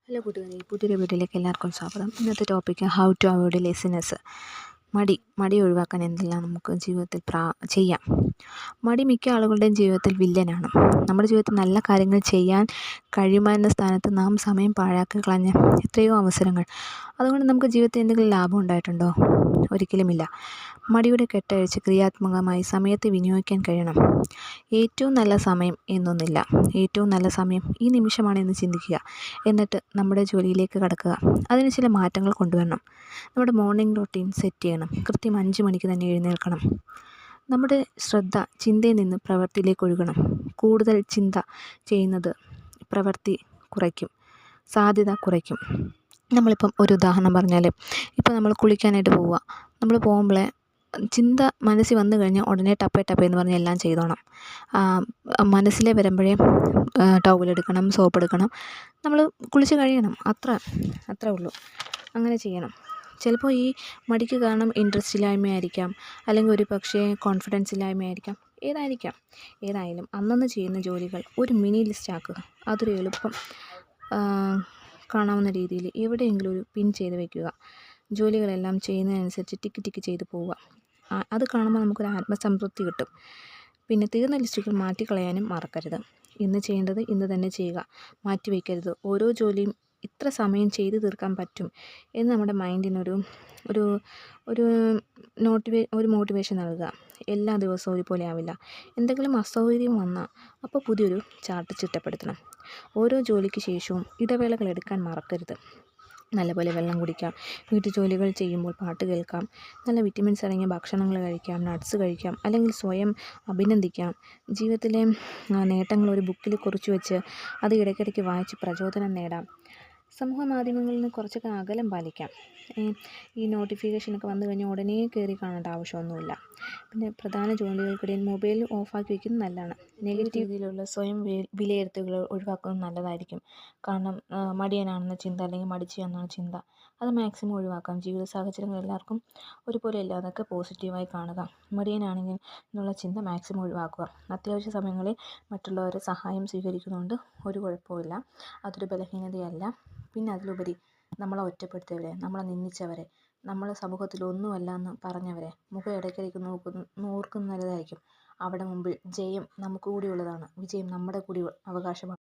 Hello കൂട്ടുകാരെ, പുതിയൊരു വീഡിയോയിലേക്ക് എല്ലാവർക്കും സ്വാഗതം. ഇന്നത്തെ topic how to avoid laziness. മടി ഒഴിവാക്കാൻ എന്തെല്ലാം നമുക്ക് ജീവിതത്തിൽ ചെയ്യാം. മടി മിക്ക ആളുകളുടെയും ജീവിതത്തിൽ വില്ലനാണ്. നമ്മുടെ ജീവിതത്തിൽ നല്ല കാര്യങ്ങൾ ചെയ്യാൻ കഴിയുമെന്ന സ്ഥാനത്ത് നാം സമയം പാഴാക്കി കളഞ്ഞ എത്രയോ അവസരങ്ങൾ. അതുകൊണ്ട് നമുക്ക് ജീവിതത്തിൽ എന്തെങ്കിലും ലാഭം ഉണ്ടായിട്ടുണ്ടോ? ഒരിക്കലുമില്ല. മടിയുടെ കെട്ടഴിച്ച് ക്രിയാത്മകമായി സമയത്തെ വിനിയോഗിക്കാൻ കഴിയണം. ഏറ്റവും നല്ല സമയം എന്നൊന്നില്ല. ഏറ്റവും നല്ല സമയം ഈ നിമിഷമാണെന്ന് ചിന്തിക്കുക. എന്നിട്ട് നമ്മുടെ ജോലിയിലേക്ക് കടക്കുക. അതിന് ചില മാറ്റങ്ങൾ കൊണ്ടുവരണം. നമ്മുടെ മോർണിംഗ് റൊട്ടീൻ സെറ്റ് ചെയ്യണം. കൃത്യം 5 മണിക്ക് തന്നെ എഴുന്നേൽക്കണം. നമ്മുടെ ശ്രദ്ധ ചിന്തയിൽ നിന്ന് പ്രവൃത്തിയിലേക്ക് ഒഴുകണം. കൂടുതൽ ചിന്ത ചെയ്യുന്നത് പ്രവൃത്തി കുറയ്ക്കും, സാധ്യത കുറയ്ക്കും. നമ്മളിപ്പം ഒരു ഉദാഹരണം പറഞ്ഞാൽ, ഇപ്പം നമ്മൾ കുളിക്കാനായിട്ട് പോവുക. നമ്മൾ പോകുമ്പോൾ ചിന്ത മനസ്സിൽ വന്നു കഴിഞ്ഞാൽ ഉടനെ ടപ്പേ എന്ന് പറഞ്ഞ് എല്ലാം ചെയ്തോണം. മനസ്സിലെ വരുമ്പോഴേ ടവലെടുക്കണം, സോപ്പെടുക്കണം, നമ്മൾ കുളിച്ച് കഴിയണം. അത്രേ ഉള്ളൂ. അങ്ങനെ ചെയ്യണം. ചിലപ്പോൾ ഈ മടിക്ക് കാരണം ഇൻട്രസ്റ്റ് ഇല്ലായ്മയായിരിക്കാം, അല്ലെങ്കിൽ ഒരു പക്ഷേ കോൺഫിഡൻസ് ഇല്ലായ്മയായിരിക്കാം. ഏതായാലും അന്നന്ന് ചെയ്യുന്ന ജോലികൾ ഒരു മിനി ലിസ്റ്റ് ആക്കുക. അതൊരു എളുപ്പം കാണാവുന്ന രീതിയിൽ എവിടെയെങ്കിലും ഒരു പിൻ ചെയ്ത് വയ്ക്കുക. ജോലികളെല്ലാം ചെയ്യുന്നതിനനുസരിച്ച് ടിക്ക് ചെയ്ത് പോവുക. അത് കാണുമ്പോൾ നമുക്കൊരു ആത്മസംതൃപ്തി കിട്ടും. പിന്നെ തീർന്ന ലിസ്റ്റുകൾ മാറ്റിക്കളയാനും മറക്കരുത്. ഇന്ന് ചെയ്യേണ്ടത് ഇന്ന് തന്നെ ചെയ്യുക, മാറ്റി വയ്ക്കരുത്. ഓരോ ജോലിയും ഇത്ര സമയം ചെയ്തു തീർക്കാൻ പറ്റും എന്ന് നമ്മുടെ മൈൻഡിനൊരു ഒരു ഒരു മോട്ടിവേഷൻ നൽകുക. എല്ലാ ദിവസവും ഒരുപോലെ ആവില്ല. എന്തെങ്കിലും അസൗകര്യം വന്നാൽ അപ്പോൾ പുതിയൊരു ചാർട്ട് ചിട്ടപ്പെടുത്തണം. ഓരോ ജോലിക്ക് ശേഷവും ഇടവേളകൾ എടുക്കാൻ മറക്കരുത്. നല്ലപോലെ വെള്ളം കുടിക്കാം. വീട്ടുജോലികൾ ചെയ്യുമ്പോൾ പാട്ട് കേൾക്കാം. നല്ല വിറ്റമിൻസ് അടങ്ങിയ ഭക്ഷണങ്ങൾ കഴിക്കാം. നട്ട്സ് കഴിക്കാം. അല്ലെങ്കിൽ സ്വയം അഭിനന്ദിക്കാം. ജീവിതത്തിലെ നേട്ടങ്ങൾ ഒരു ബുക്കിൽ കുറിച്ച് വെച്ച് അത് ഇടയ്ക്കിടയ്ക്ക് വായിച്ച് പ്രചോദനം നേടാം. സമൂഹ മാധ്യമങ്ങളിൽ നിന്ന് കുറച്ചൊക്കെ അകലം പാലിക്കാം. ഈ നോട്ടിഫിക്കേഷനൊക്കെ വന്നു കഴിഞ്ഞാൽ ഉടനെ കയറി കാണേണ്ട ആവശ്യമൊന്നുമില്ല. പിന്നെ പ്രധാന ജോലികൾക്കിടയിൽ മൊബൈൽ ഓഫാക്കി വയ്ക്കുന്നത് നല്ലതാണ്. നെഗറ്റീവ് രീതിയിലുള്ള സ്വയം വിലയിരുത്തലുകൾ ഒഴിവാക്കുന്നത് നല്ലതായിരിക്കും. കാരണം മടിയനാണെന്ന ചിന്ത, അല്ലെങ്കിൽ മടിച്ചിയാണെന്ന ചിന്ത, അത് മാക്സിമം ഒഴിവാക്കാം. ജീവിത സാഹചര്യങ്ങൾ എല്ലാവർക്കും ഒരുപോലെയല്ല. അതൊക്കെ പോസിറ്റീവായി കാണുക. മടിയനാണെങ്കിൽ എന്നുള്ള ചിന്ത മാക്സിമം ഒഴിവാക്കുക. അത്യാവശ്യ സമയങ്ങളിൽ മറ്റുള്ളവരുടെ സഹായം സ്വീകരിക്കുന്നതുകൊണ്ട് ഒരു കുഴപ്പമില്ല. അതൊരു ബലഹീനതയല്ല. പിന്നെ അതിലുപരി നമ്മളെ ഒറ്റപ്പെടുത്തിയവരെ, നമ്മളെ നിന്ദിച്ചവരെ, നമ്മളെ സമൂഹത്തിൽ ഒന്നുമല്ല എന്ന് പറഞ്ഞവരെ മുഖം ഇടയ്ക്കിടയ്ക്ക് ഓർക്കുന്നത് നല്ലതായിരിക്കും. അവിടെ മുമ്പിൽ ജയം നമുക്ക് കൂടിയുള്ളതാണ്. വിജയം നമ്മുടെ കൂടി അവകാശമാണ്.